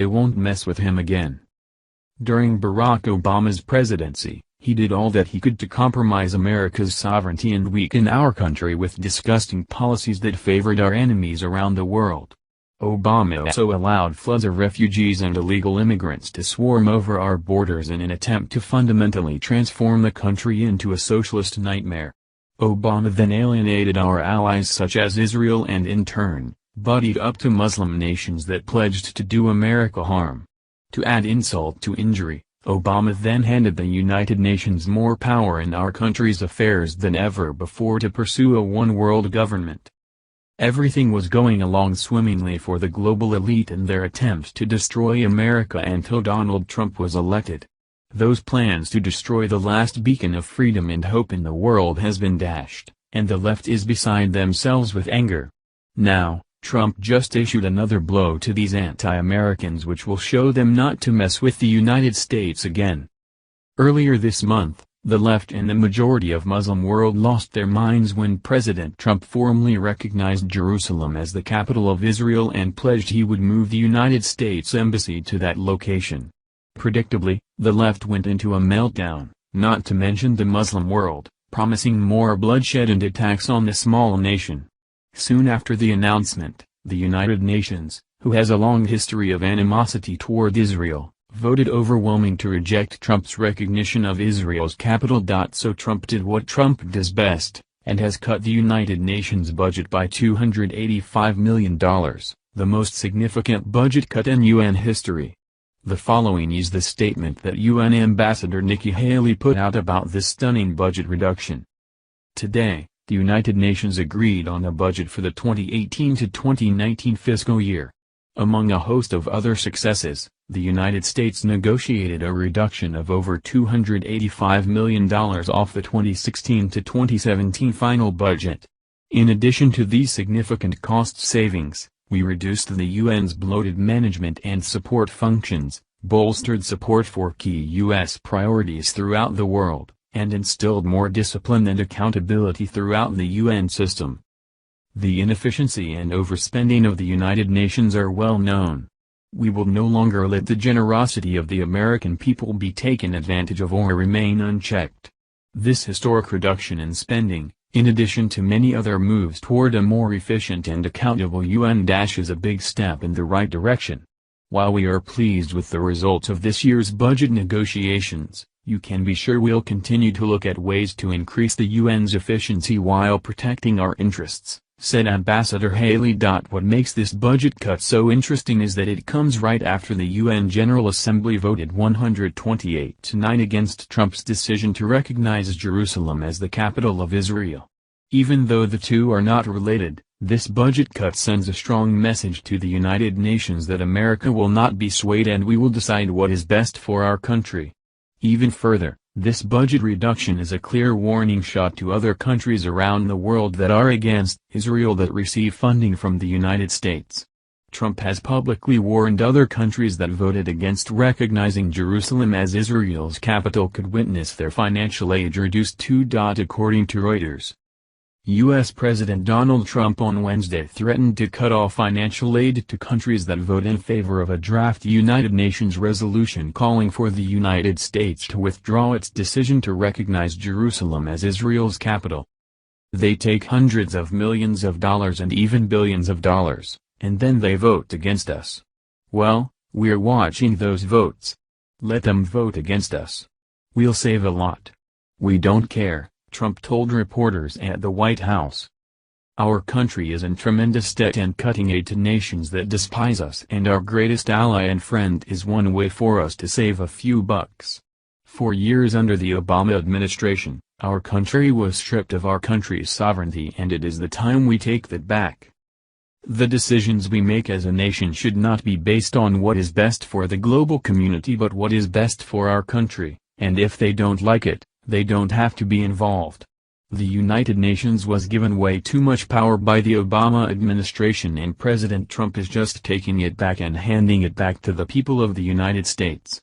It won't mess with him again. During Barack Obama's presidency, he did all that he could to compromise America's sovereignty and weaken our country with disgusting policies that favored our enemies around the world. Obama also allowed floods of refugees and illegal immigrants to swarm over our borders in an attempt to fundamentally transform the country into a socialist nightmare. Obama then alienated our allies such as Israel and in turn, buddied up to Muslim nations that pledged to do America harm. To add insult to injury, Obama then handed the United Nations more power in our country's affairs than ever before to pursue a one-world government. Everything was going along swimmingly for the global elite in their attempt to destroy America until Donald Trump was elected. Those plans to destroy the last beacon of freedom and hope in the world has been dashed, and the left is beside themselves with anger. Now, Trump just issued another blow to these anti-Americans which will show them not to mess with the United States again. Earlier this month, the left and the majority of Muslim world lost their minds when President Trump formally recognized Jerusalem as the capital of Israel and pledged he would move the United States Embassy to that location. Predictably, the left went into a meltdown, not to mention the Muslim world, promising more bloodshed and attacks on the small nation. Soon after the announcement, the United Nations, who has a long history of animosity toward Israel, voted overwhelmingly to reject Trump's recognition of Israel's capital. So Trump did what Trump does best, and has cut the United Nations budget by $285 million, the most significant budget cut in UN history. The following is the statement that UN Ambassador Nikki Haley put out about this stunning budget reduction. Today, the United Nations agreed on a budget for the 2018 to 2019 fiscal year. Among a host of other successes, the United States negotiated a reduction of over $285 million off the 2016 to 2017 final budget. In addition to these significant cost savings, we reduced the UN's bloated management and support functions, bolstered support for key U.S. priorities throughout the world, and instilled more discipline and accountability throughout the UN system. The inefficiency and overspending of the United Nations are well known. We will no longer let the generosity of the American people be taken advantage of or remain unchecked. This historic reduction in spending, in addition to many other moves toward a more efficient and accountable UN, is a big step in the right direction. While we are pleased with the results of this year's budget negotiations, you can be sure we'll continue to look at ways to increase the UN's efficiency while protecting our interests, said Ambassador Haley. What makes this budget cut so interesting is that it comes right after the UN General Assembly voted 128-9 against Trump's decision to recognize Jerusalem as the capital of Israel. Even though the two are not related, this budget cut sends a strong message to the United Nations that America will not be swayed and we will decide what is best for our country. Even further, this budget reduction is a clear warning shot to other countries around the world that are against Israel that receive funding from the United States. Trump has publicly warned other countries that voted against recognizing Jerusalem as Israel's capital could witness their financial aid reduced too. According to Reuters, U.S. President Donald Trump on Wednesday threatened to cut off financial aid to countries that vote in favor of a draft United Nations resolution calling for the United States to withdraw its decision to recognize Jerusalem as Israel's capital. They take hundreds of millions of dollars and even billions of dollars, and then they vote against us. Well, we're watching those votes. Let them vote against us. We'll save a lot. We don't care, Trump told reporters at the White House. Our country is in tremendous debt and cutting aid to nations that despise us and our greatest ally and friend is one way for us to save a few bucks. For years under the Obama administration, our country was stripped of our country's sovereignty and it is the time we take that back. The decisions we make as a nation should not be based on what is best for the global community but what is best for our country, and if they don't like it, they don't have to be involved. The United Nations was given way too much power by the Obama administration and President Trump is just taking it back and handing it back to the people of the United States.